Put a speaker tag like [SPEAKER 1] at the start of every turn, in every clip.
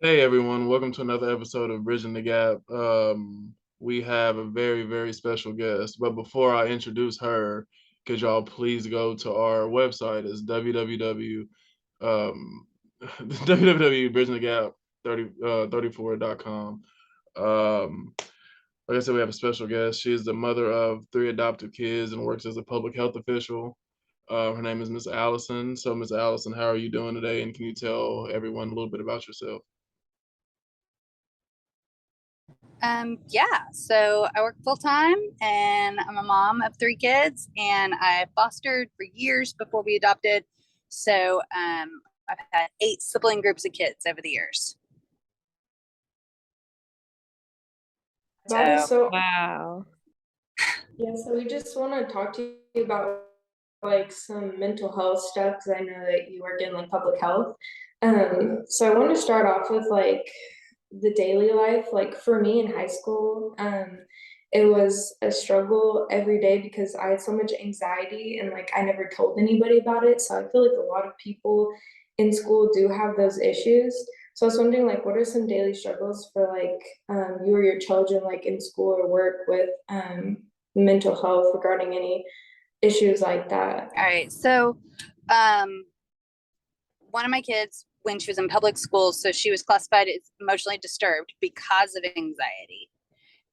[SPEAKER 1] Hey everyone, welcome to another episode of Bridging the Gap. We have a very, very special guest, but before I introduce her, could y'all please go to our website? It's www www.bridgingthegap 34.com. Like I said, we have a special guest. She is the mother of three adoptive kids and works as a public health official. Her name is Miss Allyson. So, Miss Allyson, how are you doing today? And can you tell everyone a little bit about yourself?
[SPEAKER 2] So I work full time and I'm a mom of three kids and I fostered for years before we adopted. I've had eight sibling groups of kids over the years.
[SPEAKER 3] About it.
[SPEAKER 2] So
[SPEAKER 3] So,
[SPEAKER 4] Wow.
[SPEAKER 3] yeah, so we just want to talk to you about like some mental health stuff because I know that you work in like public health. So I want to start off with like the daily life. Like for me in high school, it was a struggle every day because I had so much anxiety and like I never told anybody about it. So I feel like a lot of people in school do have those issues. So I was wondering, like, what are some daily struggles for like you or your children, like in school or work with mental health regarding any issues like that?
[SPEAKER 2] all right. Um one of my kids, when she was in public school, so she was classified as emotionally disturbed because of anxiety.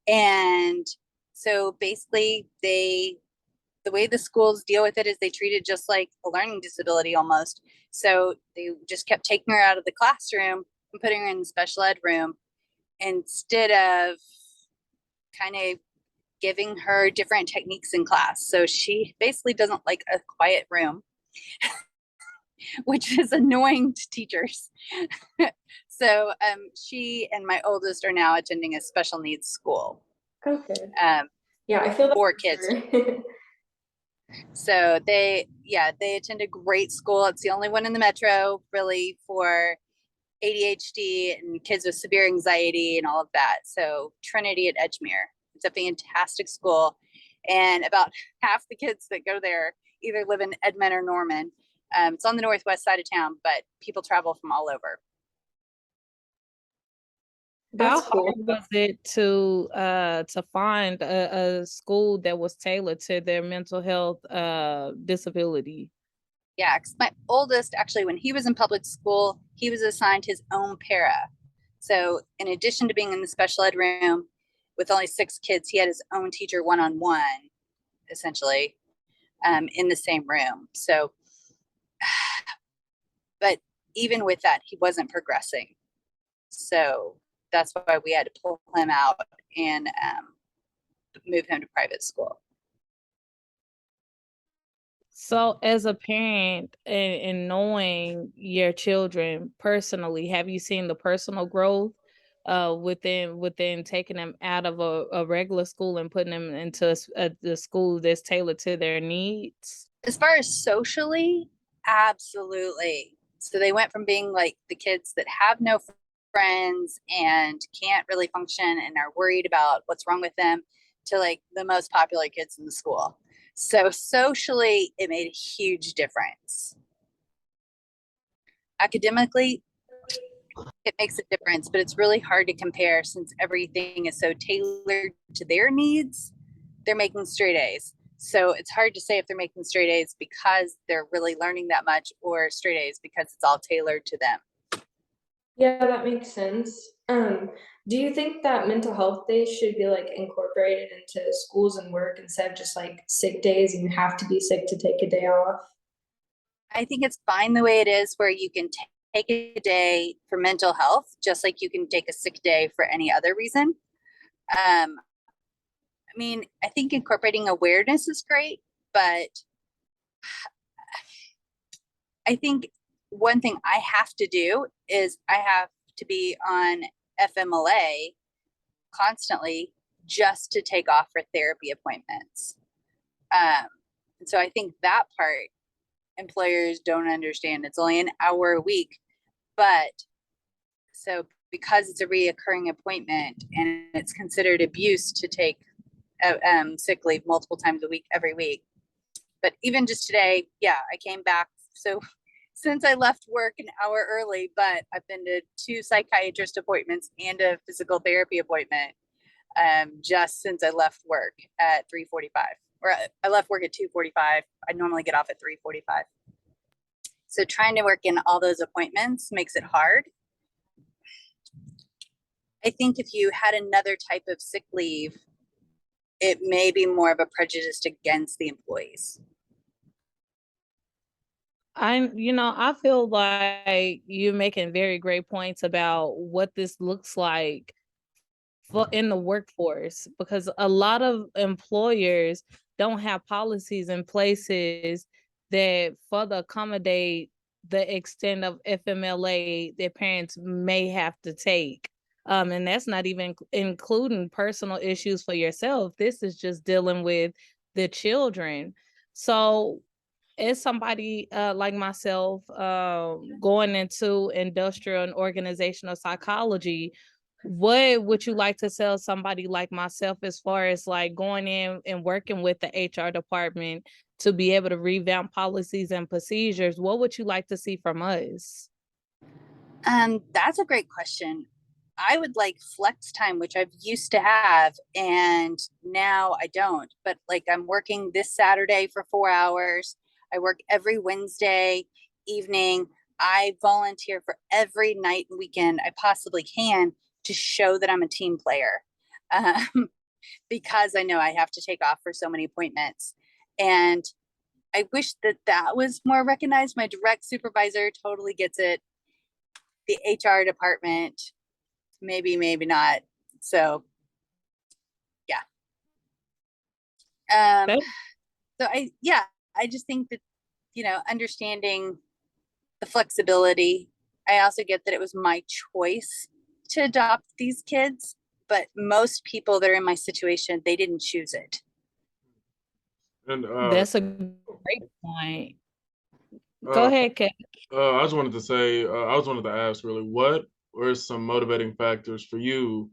[SPEAKER 2] And so basically the way the schools deal with it is they treat it just like a learning disability almost. So they just kept taking her out of the classroom and putting her in the special ed room instead of kind of giving her different techniques in class. So she basically doesn't like a quiet room, which is annoying to teachers. She and my oldest are now attending a special needs school.
[SPEAKER 3] Okay.
[SPEAKER 2] Um,
[SPEAKER 3] Yeah, I feel that
[SPEAKER 2] for
[SPEAKER 3] for
[SPEAKER 2] kids.
[SPEAKER 3] sure.
[SPEAKER 2] So they attend a great school. It's the only one in the metro really for ADHD and kids with severe anxiety and all of that. So Trinity at Edgemere. It's a fantastic school. And about half the kids that go there either live in Edmond or Norman. It's on the northwest side of town, but people travel from all over.
[SPEAKER 4] How
[SPEAKER 3] That's
[SPEAKER 4] hard
[SPEAKER 3] cool.
[SPEAKER 4] was it to find a school that was tailored to their mental health disability?
[SPEAKER 2] Yeah, because my oldest, actually, when he was in public school, he was assigned his own para. So, in addition to being in the special ed room with only six kids, he had his own teacher one on one, essentially, in the same room. So, but even with that, he wasn't progressing. So, that's why we had to pull him out and move him to private school.
[SPEAKER 4] So, as a parent and knowing your children personally, have you seen the personal growth within taking them out of a regular school and putting them into the school that's tailored to their needs?
[SPEAKER 2] As far as socially, absolutely. So they went from being like the kids that have no friends and can't really function and are worried about what's wrong with them to like the most popular kids in the school. So socially, it made a huge difference. Academically, it makes a difference, but it's really hard to compare since everything is so tailored to their needs. They're making straight A's. So it's hard to say if they're making straight A's because they're really learning that much or straight A's because it's all tailored to them.
[SPEAKER 3] Yeah, that makes sense. Do you think that mental health days should be like incorporated into schools and work instead of just like sick days and you have to be sick to take a day off?
[SPEAKER 2] I think it's fine the way it is where you can take a day for mental health, just like you can take a sick day for any other reason. Um, I think incorporating awareness is great, but I think one thing I have to do is I have to be on FMLA constantly just to take off for therapy appointments. Um, and so I think that part employers don't understand. It's only an hour a week, but so because it's a reoccurring appointment and it's considered abuse to take sick leave multiple times a week, every week. But even just today, yeah, I came back. So since I left work an hour early, but I've been to 2 psychiatrist appointments and a physical therapy appointment just since I left work at 3:45. Or I left work at 2:45. I normally get off at 3:45. So trying to work in all those appointments makes it hard. I think if you had another type of sick leave, it may be more of a prejudice against the employees.
[SPEAKER 4] I feel like you're making very great points about what this looks like for in the workforce, because a lot of employers don't have policies in places that further accommodate the extent of FMLA that parents may have to take. And that's not even including personal issues for yourself. This is just dealing with the children. So as somebody like myself, going into industrial and organizational psychology, what would you like to tell somebody like myself as far as like going in and working with the HR department to be able to revamp policies and procedures? What would you like to see from us?
[SPEAKER 2] That's a great question. I would like flex time, which I've used to have, and now I don't. But like I'm working this Saturday for 4 hours. I work every Wednesday evening. I volunteer for every night and weekend I possibly can to show that I'm a team player, because I know I have to take off for so many appointments. And I wish that that was more recognized. My direct supervisor totally gets it. The HR department, maybe not. So yeah.
[SPEAKER 4] Okay.
[SPEAKER 2] So I just think that, understanding the flexibility. I also get that it was my choice to adopt these kids, but most people that are in my situation, they didn't choose it.
[SPEAKER 1] And
[SPEAKER 4] That's a great point. Go
[SPEAKER 1] uh,
[SPEAKER 4] ahead, Kate.
[SPEAKER 1] I just wanted to say, I just wanted to ask really, what were some motivating factors for you,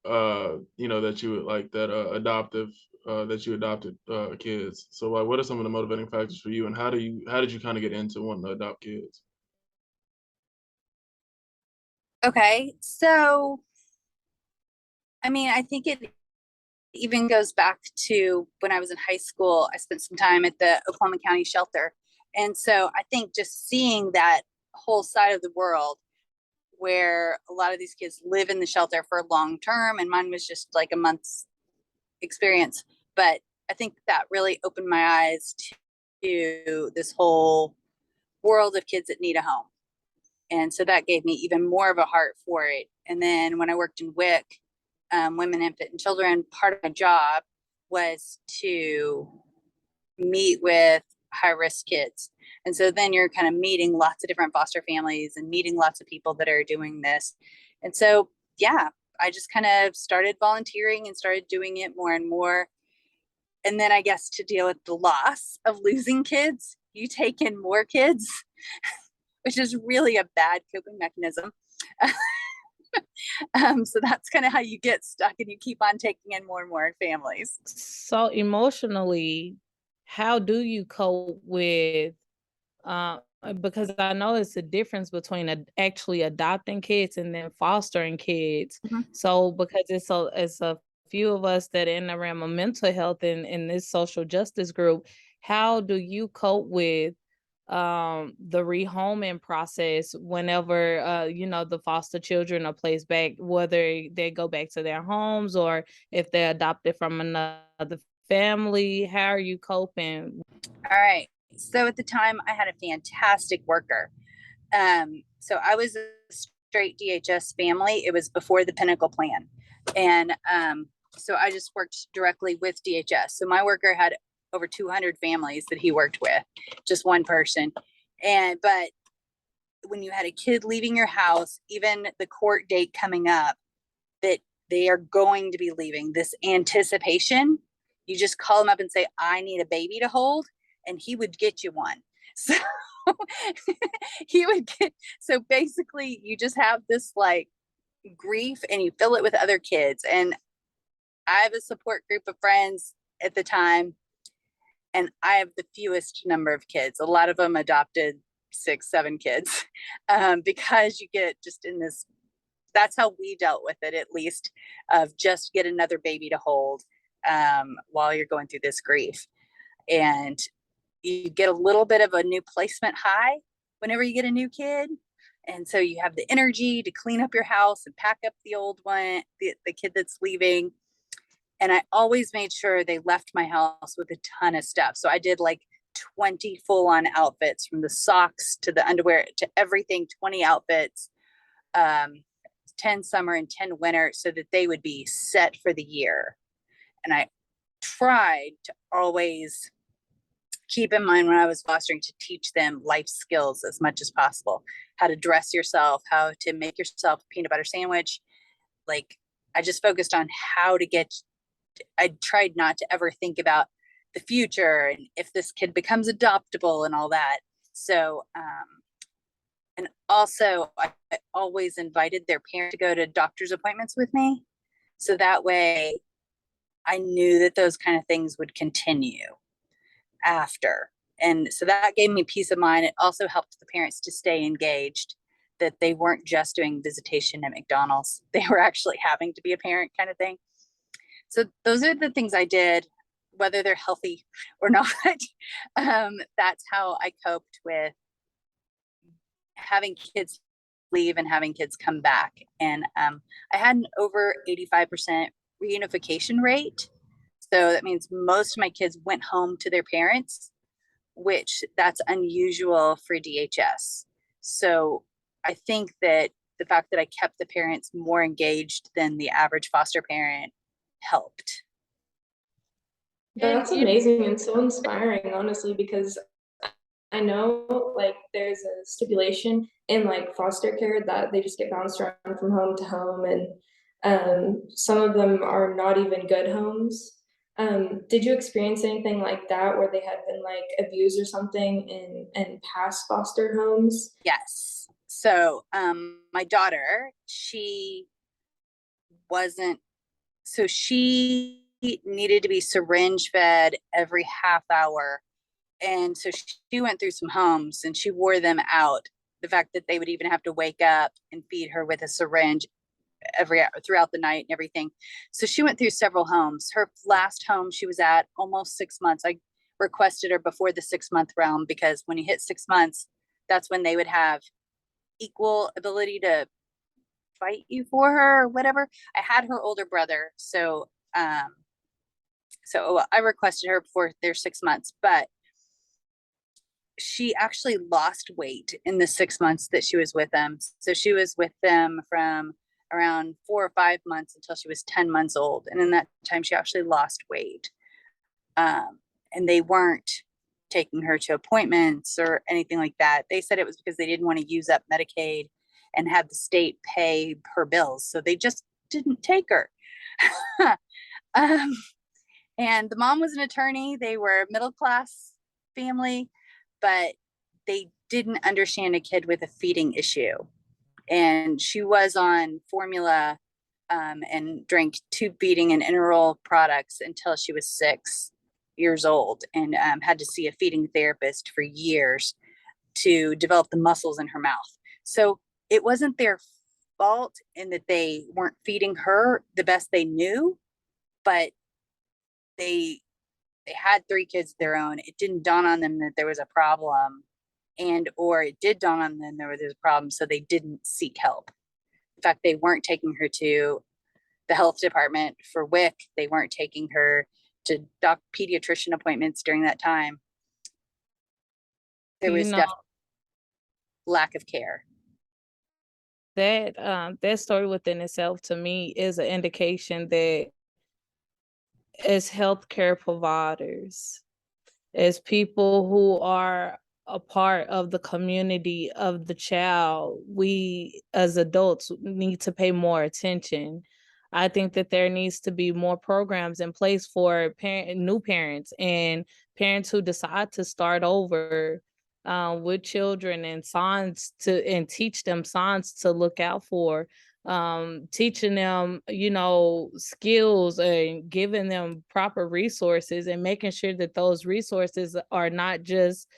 [SPEAKER 1] that you would like that adoptive, that you adopted kids. So like, what are some of the motivating factors for you, and how did you kind of get into wanting to adopt kids?
[SPEAKER 2] Okay. So, I mean, I think it even goes back to when I was in high school. I spent some time at the Oklahoma County shelter. And so I think just seeing that whole side of the world where a lot of these kids live in the shelter for long term, and mine was just like a month's experience. But I think that really opened my eyes to this whole world of kids that need a home. And so that gave me even more of a heart for it. And then when I worked in WIC, Women, Infant, and Children, part of my job was to meet with high risk kids. And so then you're kind of meeting lots of different foster families and meeting lots of people that are doing this. And so, yeah, I just kind of started volunteering and started doing it more and more. And then I guess to deal with the loss of losing kids, you take in more kids, which is really a bad coping mechanism. So that's kind of how you get stuck, and you keep on taking in more and more families.
[SPEAKER 4] So emotionally, how do you cope with because I know it's a difference between actually adopting kids and then fostering kids.
[SPEAKER 2] Mhm.
[SPEAKER 4] So because it's a few of us that are in the realm of mental health in this social justice group, how do you cope with the rehoming process whenever the foster children are placed back, whether they go back to their homes or if they're adopted from another family? How are you coping?
[SPEAKER 2] All right. So at the time, I had a fantastic worker. So I was a straight DHS family. It was before the Pinnacle Plan. And so I just worked directly with DHS. So my worker had over 200 families that he worked with, just one person. But when you had a kid leaving your house, even the court date coming up, that they are going to be leaving, this anticipation, you just call him up and say, I need a baby to hold, and he would get you one. So so basically you just have this like grief and you fill it with other kids. And I have a support group of friends at the time, and I have the fewest number of kids, a lot of them adopted 6, 7 kids, because you get just in this, that's how we dealt with it, at least, of just get another baby to hold while you're going through this grief. And you get a little bit of a new placement high whenever you get a new kid. And so you have the energy to clean up your house and pack up the old one, the kid that's leaving. And I always made sure they left my house with a ton of stuff. So I did like 20 full-on outfits, from the socks to the underwear to everything, 20 outfits, 10 summer and 10 winter, so that they would be set for the year. And I tried to always keep in mind when I was fostering to teach them life skills as much as possible. How to dress yourself, how to make yourself a peanut butter sandwich. Like, I just focused on how to get, I tried not to ever think about the future and if this kid becomes adoptable and all that. So, and also I always invited their parent to go to doctor's appointments with me. So that way I knew that those kind of things would continue after. And so that gave me peace of mind. It also helped the parents to stay engaged, that they weren't just doing visitation at McDonald's. They were actually having to be a parent, kind of thing. So those are the things I did, whether they're healthy or not. That's how I coped with having kids leave and having kids come back. And I had an over 85% reunification rate. So that means most of my kids went home to their parents, which that's unusual for DHS. So I think that the fact that I kept the parents more engaged than the average foster parent helped.
[SPEAKER 3] That's amazing and so inspiring, honestly, because I know like there's a stipulation in like foster care that they just get bounced around from home to home, and some of them are not even good homes. Did you experience anything like that where they had been like abused or something in past foster homes?
[SPEAKER 2] Yes. So my daughter, she wasn't, so she needed to be syringe fed every half hour. And so she went through some homes and she wore them out. The fact that they would even have to wake up and feed her with a syringe every hour throughout the night and everything. So she went through several homes. Her last home she was at almost 6 months. I requested her before the 6-month realm, because when you hit 6 months, that's when they would have equal ability to fight you for her or whatever. I had her older brother, so I requested her before their 6 months, but she actually lost weight in the 6 months that she was with them. So she was with them from around 4 or 5 months until she was 10 months old. And in that time, she actually lost weight. And they weren't taking her to appointments or anything like that. They said it was because they didn't want to use up Medicaid and have the state pay her bills. So they just didn't take her. And the mom was an attorney. They were a middle-class family, but they didn't understand a kid with a feeding issue. And she was on formula and drank tube feeding and enteral products until she was 6 years old, and had to see a feeding therapist for years to develop the muscles in her mouth. So it wasn't their fault in that they weren't feeding her the best they knew, but they had 3 kids of their own. It didn't dawn on them that there was a problem, or it did dawn on them there was a problem, so they didn't seek help. In fact, they weren't taking her to the health department for WIC. They weren't taking her to pediatrician appointments during that time. There was definitely lack of care.
[SPEAKER 4] That story within itself, to me, is an indication that as healthcare providers, as people who are a part of the community of the child, we as adults need to pay more attention. I think that there needs to be more programs in place for new parents and parents who decide to start over with children, and signs and teach them signs to look out for, teaching them, skills, and giving them proper resources, and making sure that those resources are not just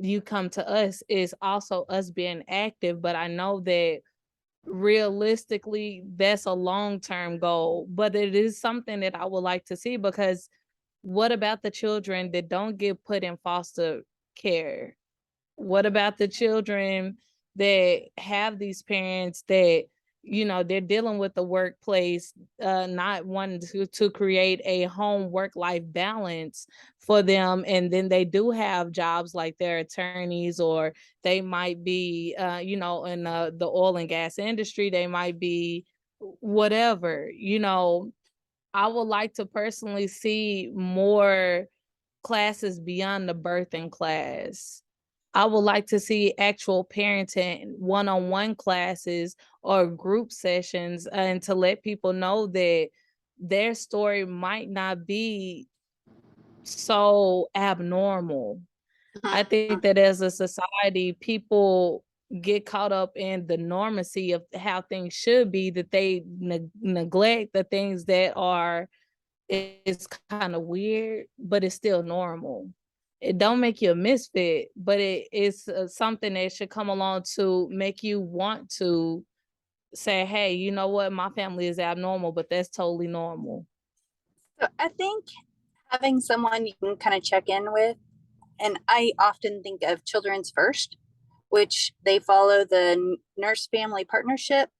[SPEAKER 4] you come to us is also us being active. But I know that realistically that's a long-term goal, but it is something that I would like to see, because what about the children that don't get put in foster care? What about the children that have these parents that, they're dealing with the workplace, not wanting to create a home work life balance for them, and then they do have jobs like they're attorneys, or they might be, in the oil and gas industry, they might be whatever. I would like to personally see more classes beyond the birthing class. I would like to see actual parenting one-on-one classes or group sessions, and to let people know that their story might not be so abnormal. I think that as a society, people get caught up in the normacy of how things should be, that they neglect the things that are, it's kind of weird, but it's still normal. It don't make you a misfit, but it's something that should come along to make you want to say, hey, you know what? My family is abnormal, but that's totally normal.
[SPEAKER 2] So I think having someone you can kind of check in with, and I often think of Children's First, which they follow the nurse family partnership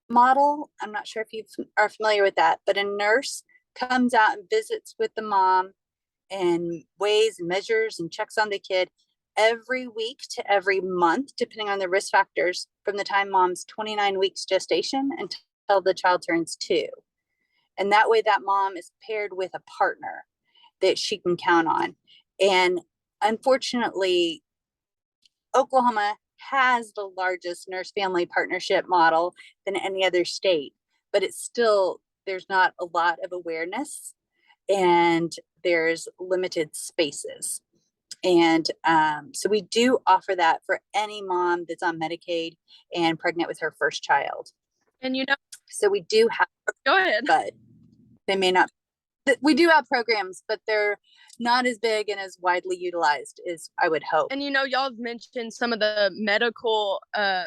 [SPEAKER 2] model. I'm not sure if you are familiar with that, but a nurse comes out and visits with the mom and weighs and measures and checks on the kid every week to every month, depending on the risk factors, from the time mom's 29 weeks gestation until the child turns 2. And that way that mom is paired with a partner that she can count on. And unfortunately, Oklahoma has the largest nurse family partnership model than any other state, but it's still, there's not a lot of awareness, and there's limited spaces. And so we do offer that for any mom that's on Medicaid and pregnant with her first child.
[SPEAKER 5] And
[SPEAKER 2] so we do have,
[SPEAKER 5] go ahead,
[SPEAKER 2] but they may not, we do have programs, but they're not as big and as widely utilized as I would hope.
[SPEAKER 5] And y'all have mentioned some of the medical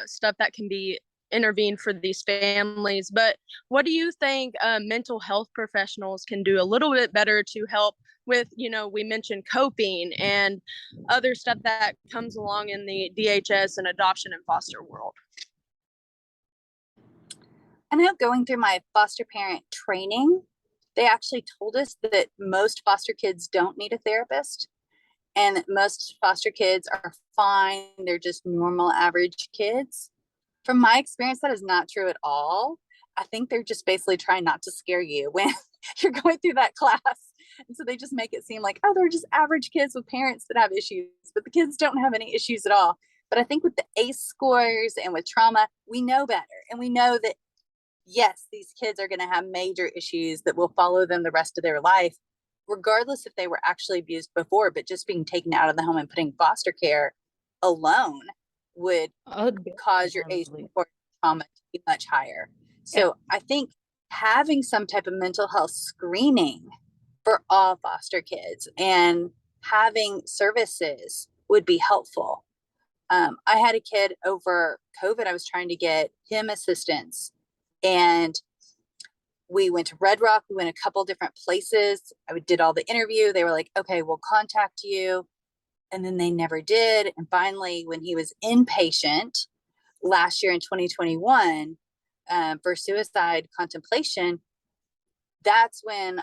[SPEAKER 5] stuff that can be intervened for these families, but what do you think mental health professionals can do a little bit better to help with, we mentioned coping and other stuff that comes along in the DHS and adoption and foster world?
[SPEAKER 2] I know, going through my foster parent training, they actually told us that most foster kids don't need a therapist, and that most foster kids are fine. They're just normal, average kids. From my experience, that is not true at all. I think they're just basically trying not to scare you when you're going through that class. And so they just make it seem like, oh, they're just average kids with parents that have issues, but the kids don't have any issues at all. But I think with the ACE scores and with trauma, we know better. And we know that, yes, these kids are going to have major issues that will follow them the rest of their life, regardless if they were actually abused before. But just being taken out of the home and putting foster care alone would cause your ACE score trauma to be much higher. So I think having some type of mental health screening for all foster kids and having services would be helpful. I had a kid over COVID. I was trying to get him assistance, and we went to Red Rock. We went a couple different places. I did all the interview. They were like, okay, we'll contact you. And then they never did. And finally, when he was inpatient last year in 2021 for suicide contemplation, that's when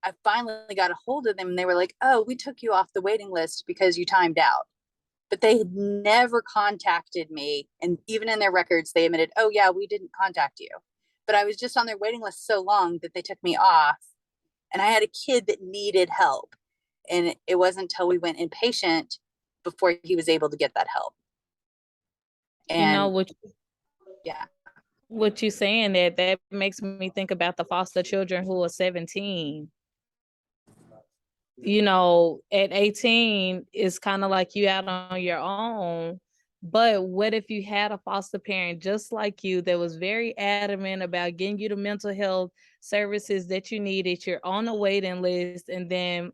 [SPEAKER 2] I finally got a hold of them. And they were like, oh, we took you off the waiting list because you timed out. But they had never contacted me. And even in their records, they admitted, oh, yeah, we didn't contact you. But I was just on their waiting list so long that they took me off. And I had a kid that needed help. And it wasn't until we went inpatient before he was able to get that help. And
[SPEAKER 4] what you're saying, that makes me think about the foster children who are 17. At 18, it's kind of like you out on your own. But what if you had a foster parent just like you that was very adamant about getting you the mental health services that you needed? You're on a waiting list, and then,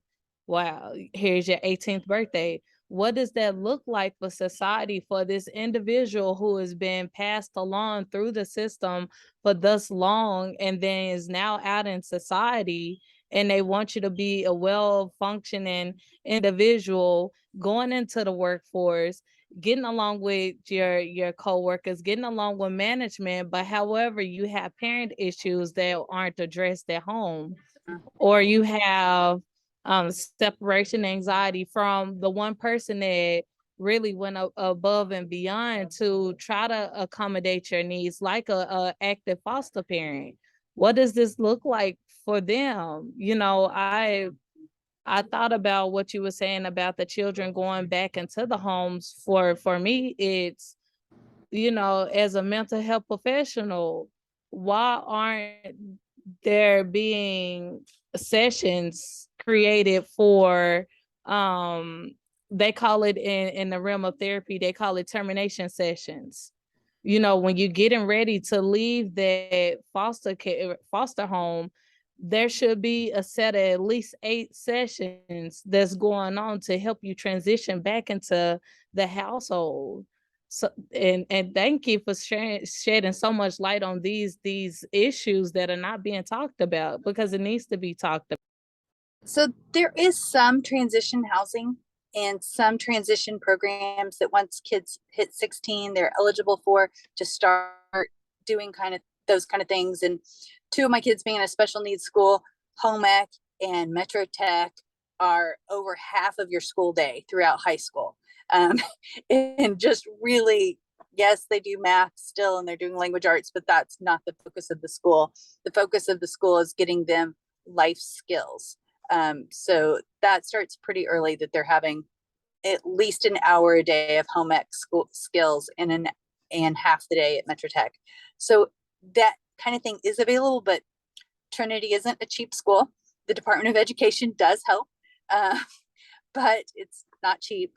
[SPEAKER 4] wow, here's your 18th birthday. what does that look like for society, for this individual who has been passed along through the system for thus long and then is now out in society, and they want you to be a well-functioning individual going into the workforce, getting along with your coworkers, getting along with management, but however, you have parent issues that aren't addressed at home, or you have separation anxiety from the one person that really went above and beyond to try to accommodate your needs, like a active foster parent. What does this look like for them? You know, I thought about what you were saying about the children going back into the homes. For me, it's, you know, as a mental health professional, why aren't there being sessions created for, they call it in the realm of therapy, they call it termination sessions. You know, when you're getting ready to leave that foster home, there should be a set of at least 8 sessions that's going on to help you transition back into the household. So, and thank you for shedding so much light on these issues that are not being talked about, because it needs to be talked about.
[SPEAKER 2] So there is some transition housing and some transition programs that once kids hit 16, they're eligible for, to start doing kind of those kind of things. And 2 of my kids being in a special needs school, home ec and Metro Tech, are over half of your school day throughout high school. And just really, yes, they do math still and they're doing language arts, but that's not the focus of the school. The focus of the school is getting them life skills. So that starts pretty early, that they're having at least an hour a day of home ec school skills and half the day at Metro Tech. So that kind of thing is available, but Trinity isn't a cheap school. The Department of Education does help, but it's not cheap.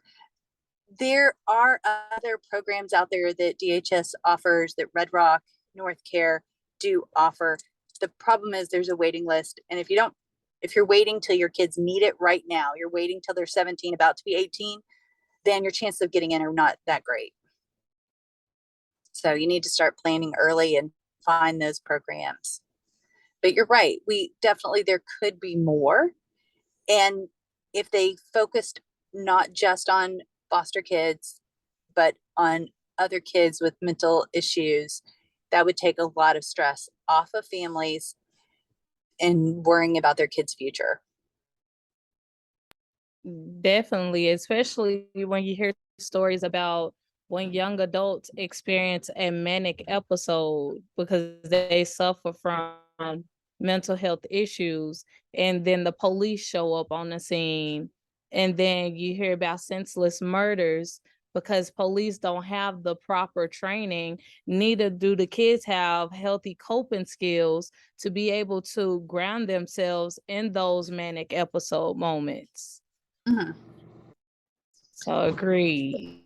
[SPEAKER 2] There are other programs out there that DHS offers, that Red Rock, North Care do offer. The problem is there's a waiting list. And if you're waiting till your kids need it right now, you're waiting till they're 17, about to be 18, then your chances of getting in are not that great. So you need to start planning early and find those programs. But you're right, there could be more. And if they focused not just on foster kids, but on other kids with mental issues, that would take a lot of stress off of families and worrying about their kids' future.
[SPEAKER 4] Definitely, especially when you hear stories about when young adults experience a manic episode because they suffer from mental health issues, and then the police show up on the scene, and then you hear about senseless murders because police don't have the proper training, neither do the kids have healthy coping skills to be able to ground themselves in those manic episode moments.
[SPEAKER 2] Mm-hmm.
[SPEAKER 4] So agreed.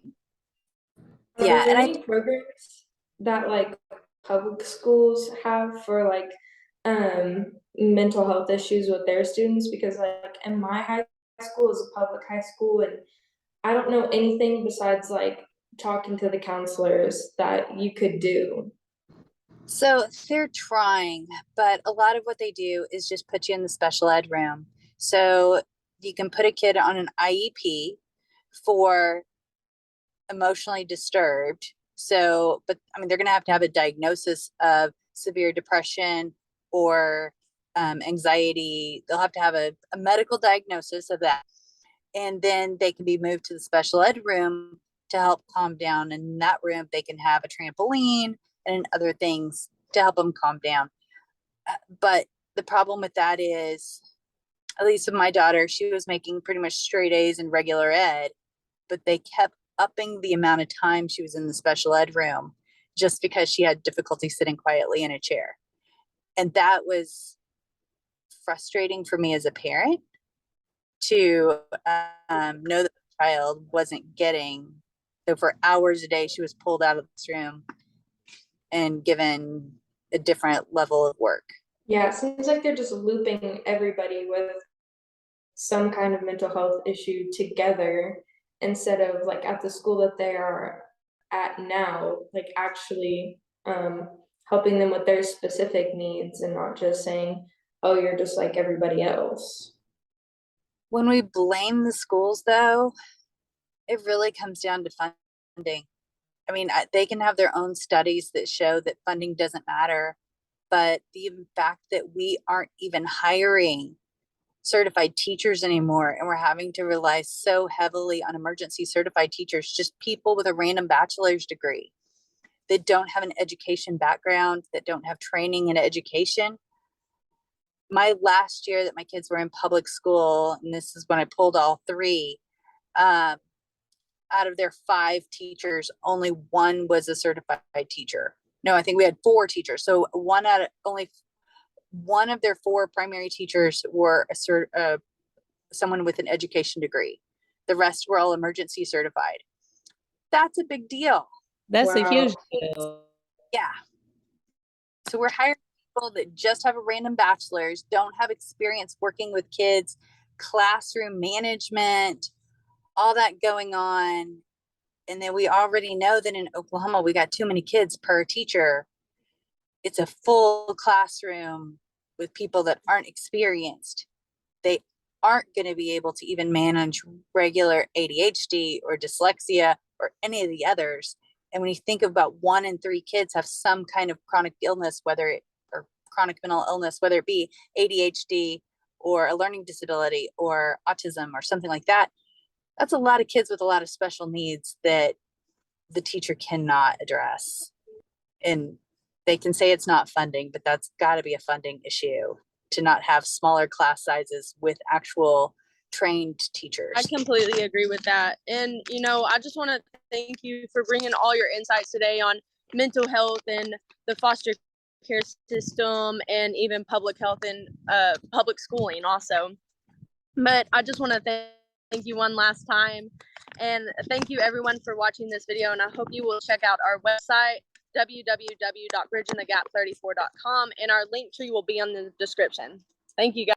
[SPEAKER 3] Are
[SPEAKER 2] Yeah,
[SPEAKER 3] there
[SPEAKER 2] and
[SPEAKER 3] any programs that like public schools have for like mental health issues with their students? Because like in my high school is a public high school, and I don't know anything besides like talking to the counselors that you could do.
[SPEAKER 2] So they're trying, but a lot of what they do is just put you in the special ed room. So you can put a kid on an IEP for emotionally disturbed. So, but I mean, they're going to have a diagnosis of severe depression or anxiety. They'll have to have a medical diagnosis of that. And then they can be moved to the special ed room to help calm down. And in that room, they can have a trampoline and other things to help them calm down. But the problem with that is, at least with my daughter, she was making pretty much straight A's in regular ed, but they kept upping the amount of time she was in the special ed room just because she had difficulty sitting quietly in a chair. And that was frustrating for me as a parent to know that the child wasn't getting, so for hours a day, she was pulled out of this room and given a different level of work.
[SPEAKER 3] Yeah, it seems like they're just looping everybody with some kind of mental health issue together, instead of like at the school that they are at now, like actually helping them with their specific needs and not just saying, oh, you're just like everybody else.
[SPEAKER 2] When we blame the schools, though, it really comes down to funding. I mean, they can have their own studies that show that funding doesn't matter, but the fact that we aren't even hiring certified teachers anymore, and we're having to rely so heavily on emergency certified teachers, just people with a random bachelor's degree that don't have an education background, that don't have training in education. My last year that my kids were in public school, and this is when I pulled all three, out of their 5 teachers, only one was a certified teacher. No, I think we had 4 teachers. So only one of their 4 primary teachers were someone with an education degree. The rest were all emergency certified. That's a big deal.
[SPEAKER 4] That's a huge
[SPEAKER 3] Wow.
[SPEAKER 4] deal.
[SPEAKER 2] Yeah. So we're hiring people that just have a random bachelor's, don't have experience working with kids, classroom management, all that going on. And then we already know that in Oklahoma, we got too many kids per teacher. It's a full classroom with people that aren't experienced. They aren't going to be able to even manage regular ADHD or dyslexia or any of the others. And when you think about 1 in 3 kids have some kind of chronic illness, or chronic mental illness, whether it be ADHD or a learning disability or autism or something like that, that's a lot of kids with a lot of special needs that the teacher cannot address. And they can say it's not funding, but that's got to be a funding issue to not have smaller class sizes with actual trained teachers.
[SPEAKER 5] I completely agree with that. And, I just want to thank you for bringing all your insights today on mental health and the foster care system and even public health and public schooling also. But I just want to thank you one last time. And thank you everyone for watching this video. And I hope you will check out our website, www.bridgingthegap34.com, and our link tree will be on the description. Thank you guys.